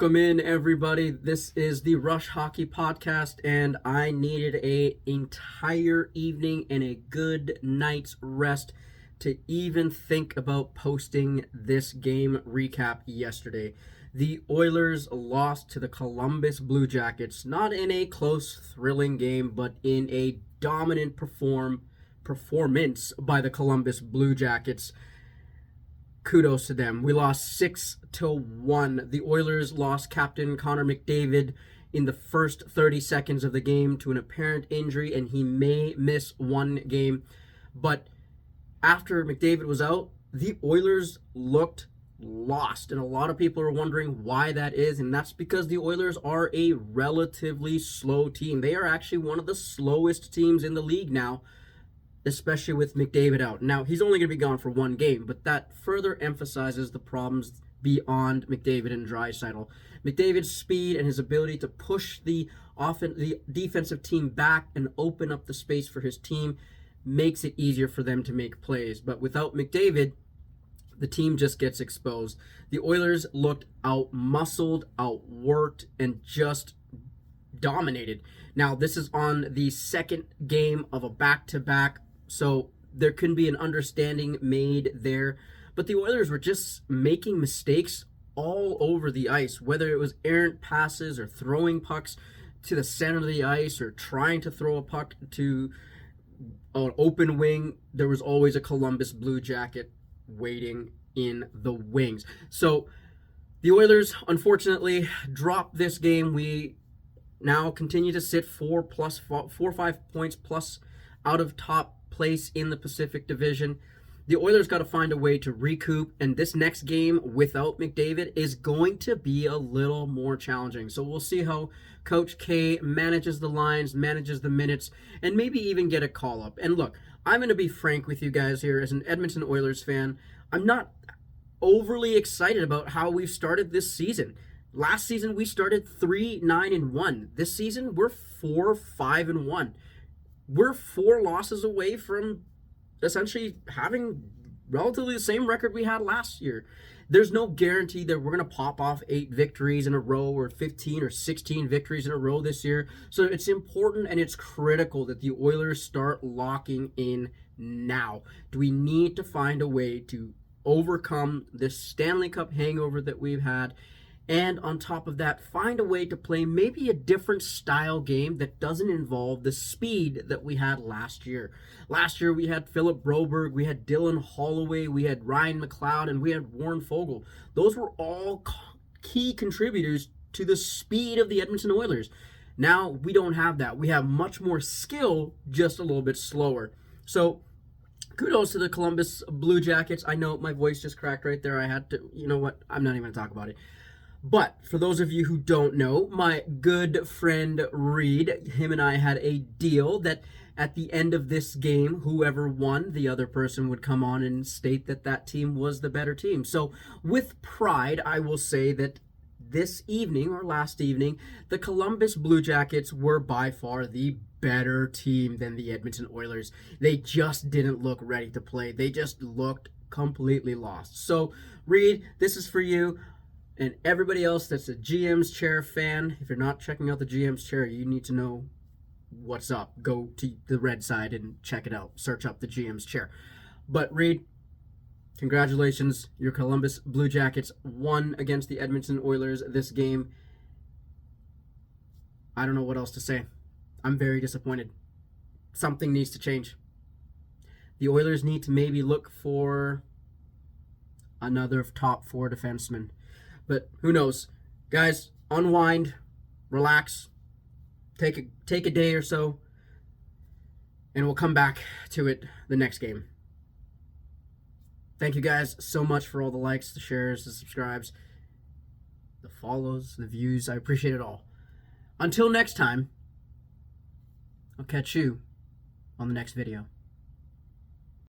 Welcome in, everybody. This is the Rush Hockey Podcast, and I needed an entire evening and a good night's rest to even think about posting this game recap yesterday. The Oilers lost to the Columbus Blue Jackets, not in a close, thrilling game, but in a dominant performance by the Columbus Blue Jackets. Kudos to them. We lost 6-1. The Oilers lost captain Connor McDavid in the first 30 seconds of the game to an apparent injury, and he may miss one game. But after McDavid was out, the Oilers looked lost, and a lot of people are wondering why that is, and that's because the Oilers are a relatively slow team. They are actually one of the slowest teams in the league now, especially with McDavid out. Now, he's only going to be gone for one game, but that further emphasizes the problems beyond McDavid and Draisaitl. McDavid's speed and his ability to push the defensive team back and open up the space for his team makes it easier for them to make plays. But without McDavid, the team just gets exposed. The Oilers looked out-muscled, outworked, and just dominated. Now, this is on the second game of a back-to-back, so there can be an understanding made there. But the Oilers were just making mistakes all over the ice, whether it was errant passes or throwing pucks to the center of the ice or trying to throw a puck to an open wing. There was always a Columbus Blue Jacket waiting in the wings. So the Oilers, unfortunately, dropped this game. We now continue to sit 4 or 5 points plus out of top place in the Pacific Division. The Oilers got to find a way to recoup, and this next game without McDavid is going to be a little more challenging. So we'll see how Coach K manages the lines, manages the minutes, and maybe even get a call-up. And look, I'm going to be frank with you guys here. As an Edmonton Oilers fan, I'm not overly excited about how we've started this season. Last season, we started 3-9-1. This season, we're 4-5-1. We're 4 losses away from essentially having relatively the same record we had last year. There's no guarantee that we're going to pop off 8 victories in a row or 15 or 16 victories in a row this year. So it's important and it's critical that the Oilers start locking in now. Do we need to find a way to overcome this Stanley Cup hangover that we've had? And on top of that, find a way to play maybe a different style game that doesn't involve the speed that we had last year. Last year, we had Philip Broberg, we had Dylan Holloway, we had Ryan McLeod, and we had Warren Foegele. Those were all key contributors to the speed of the Edmonton Oilers. Now, we don't have that. We have much more skill, just a little bit slower. So, kudos to the Columbus Blue Jackets. I know my voice just cracked right there. I had to, you know what? I'm not even going to talk about it. But for those of you who don't know, my good friend Reed, him and I had a deal that at the end of this game, whoever won, the other person would come on and state that that team was the better team. So with pride, I will say that this evening or last evening, the Columbus Blue Jackets were by far the better team than the Edmonton Oilers. They just didn't look ready to play. They just looked completely lost. So Reed, this is for you. And everybody else that's a GM's Chair fan, if you're not checking out the GM's Chair, you need to know what's up. Go to the red side and check it out. Search up the GM's Chair. But Reed, congratulations. Your Columbus Blue Jackets won against the Edmonton Oilers this game. I don't know what else to say. I'm very disappointed. Something needs to change. The Oilers need to maybe look for another top 4 defenseman. But who knows? Guys, unwind, relax, take a day or so, and we'll come back to it the next game. Thank you guys so much for all the likes, the shares, the subscribes, the follows, the views. I appreciate it all. Until next time, I'll catch you on the next video.